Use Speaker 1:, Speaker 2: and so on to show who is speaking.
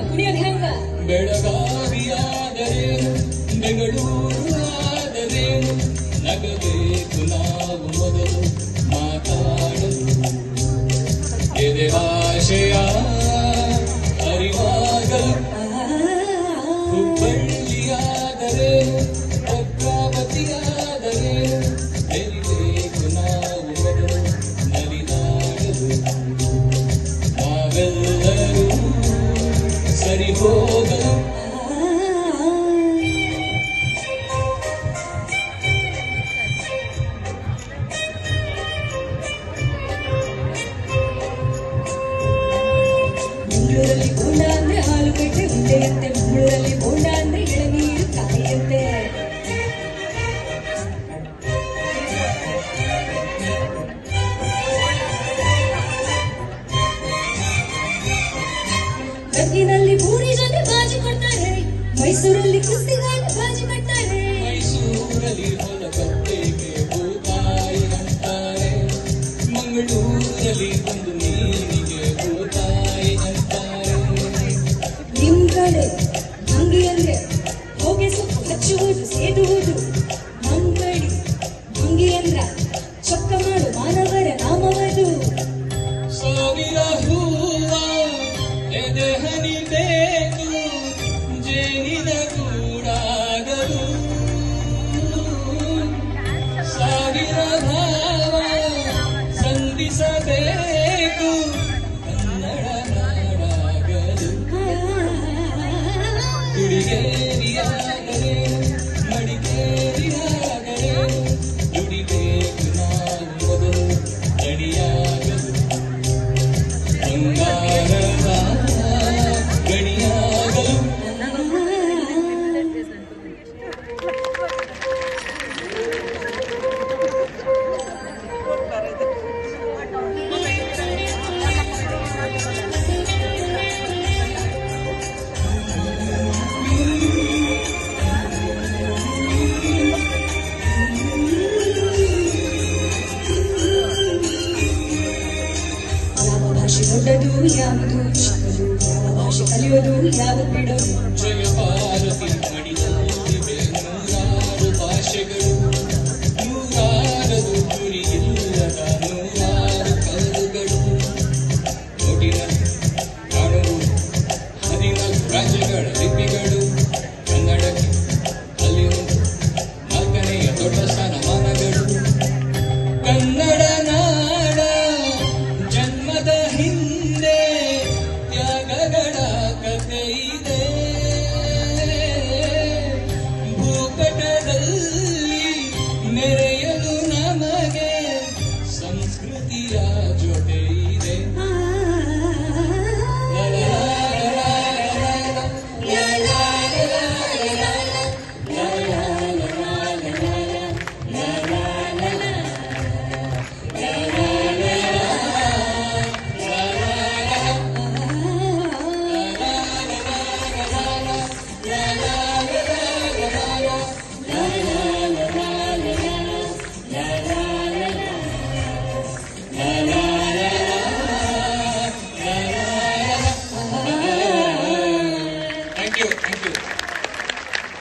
Speaker 1: ಕುಣಿಯೋದು ಹೆಂಗ
Speaker 2: ಬೆಳಗಾವಿಯಾದರೇನು ಬೆಂಗಳೂರು ಆದರೇನು ನಗಬೇಕು ನಾವು ಮೊದಲು ಮಾತಾಡಲು ಎದೆ ಭಾಷೆಯ ಅರಿವಾಗಲು ಹುಬ್ಬಳ್ಳಿಯಾದರೇನು ಭದ್ರಾವತಿಯಾದರೇನು ಬೆರಿಬೇಕು ನಾವು ಮೊದಲು ನಲಿದಾಡಲು ನಾವೆಲ್ಲರೂ ಸರಿ ಹೋಗಲು
Speaker 1: ಮಂಗಳೂರಲ್ಲಿ ಬೋಂಡ ಅಂದ್ರೆ ಆಲೂಗಡ್ಡೆ ಉಂಡೆಯಂತೆ ಮಂಗಳೂರಲ್ಲಿ ಬೋಂಡ ಅಂದ್ರೆ ಎಳನೀರು ಕಾಯಿಯಂತೆ ಗದಗಿನಲ್ಲಿ ಪೂರಿ ಜೊತೆ ಬಾಜಿ ಕೊಡ್ತಾರೆ ಮೈಸೂರಲ್ಲಿ ಕುಸ್ತಿಗಾರ ಬಾಜಿ ಮಾಡ್ತಾರೆ
Speaker 2: ಮೈಸೂರಲ್ಲಿ ಹೊಲಗದ್ದೆಗೆ ಭೂತಾಯಿ ಅಂತಾರೆ ಮಂಗಳೂರಲ್ಲಿ ಒಂದು ನೀರಿಗೆ ಭೂತಾಯಿ ಅಂತಾರೆ
Speaker 1: ನಿಮ್ ಕಡೆ ಅಂಗಿ ಅಂದ್ರೆ ಹೋಗಿ ಸೊಪ್ಪು ಹಚ್ಚುವುದು ಸೇದುವುದು ಮಂಗಡಿ ಅಂಗಿ ಅಂದ್ರ ಚೊಕ್ಕ ಮಾಡು ಮಾನವರ ನಾಮವದು
Speaker 2: ಸಾವಿರ ಹೂವ ಎದೆ ಹನಿಬೇಕು ಜೇನಿನ ಕೂಡಾಗಲು ಸಾವಿರ ಭಾವ ಸಂಧಿಸಬೇಕು ಕನ್ನಡ ನಾಡಾಗಲು ಗುಡಿಗೇರಿಯಾಗಲೇ ಮಡಿಕೇರಿಯಾಗಲೇ ದುಡಿಬೇಕು ನಾವು ಮೊದಲು ಗಣಿಯಾಗಲು ಬಂಗಾರದ ಗಣಿಯಾಗಲು
Speaker 1: ಯಾವ ಭಾಷೆ ದೊಡ್ಡದು ಯಾವುದು ಚಿಕ್ಕದು ಯಾವ ಭಾಷೆ ಕಲಿಯೋದು ಯಾವ ಬಿಡೋದು